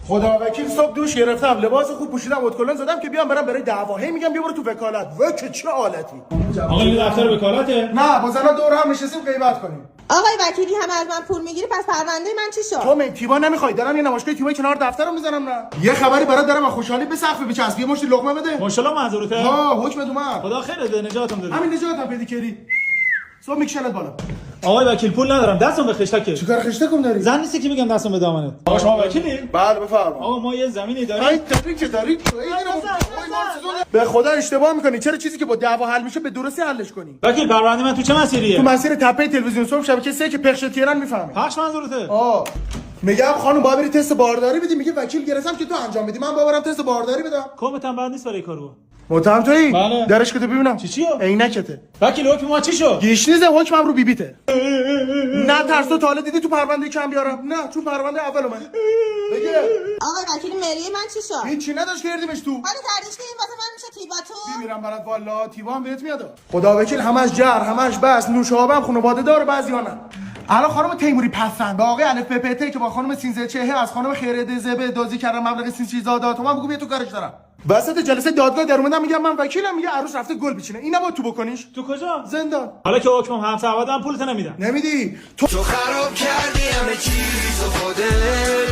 خدا وکیل صبح دوش گرفتم، لباس خوب پوشیدم، اتکلن زدم که بیام برم برای دعوا. هی میگم بیا برو تو وکالت. وکه چه حالتی. آقا این دفتر وکالته؟ نه، با زنا دور هم نشستیم غیبت کنیم. آقای وکیلی همه از من پول میگیری، پس پرونده من چی شد؟ تو من تیوا نمیخوای؟ دارم یه نمایشگاه تیوای کنار دفترم میزنم. نه یه خبری برات دارم، از خوشحالی به سقف بچسب. یه مشت لقمه بده. ماشاءالله معذورته. ها حکم اومد. خدا خیر بده، نجاتم داده. همین نجاتم پیدا کردی. صبح میکشنت بالا. آقای وکیل پول ندارم، دستم به خشتکه. چیکار خشتکم داری؟ زن نیستی که میگم دستم به دامنت. آقا شما وکیلی؟ بله بفرما. آقا ما یه زمینی داریم. ای داری که داری. به خدا اشتباه میکنی. چرا چیزی که با دعوا حل میشه به درستی حلش کنی؟ وکیل پرونده من تو چه مسیریه؟ تو مسیر تپه تلویزیون صبح شبکه 3 که پخش تهران میفهمی. پخش منظورته؟ میگم خانم باید بری تست بارداری بدی. میگه وکیل گرفتم که تو انجام بدی. من باورم تست بارداری بدم. کمتم بعد نیست برای کارو. متهم تویی؟ بله. درش کده ببینم. چیو؟ عینکته. وکیل حکم ما چی شد؟ گیشنیزه، حکمم رو بیبیته. نه ترس، تو تا دیدی تو پرونده کم بیارم؟ نه چون پرونده اول اومد. بگه آقای وکیلی مری من چی شد؟ هیچ چی نداشت کردیمش تو. حالا تردیش که این واسه من میشه تیباتو؟ میرم برات والا تیوا هم بهت میاد. خدا وکیل همش جر، همش بس، نوشابه هم خانواده داره، بعضیا نه. الان خانم تیموری پسند با آقای الف پپته که با خانم سینزه چهه از خانم خیرده زبه دزدی کردن مبلغ 30000 تومان. بگو بیا تو کارش دارم. وسط جلسه دادگاه در اومدم میگم من وکیلم، میگه عروس رفته گل بچینه. اینا با تو بکنیش تو کجا؟ زندان. حالا که حکمم همسر هم پولت نمیدم. نمیدی تو خراب کردی همه چیزو خودت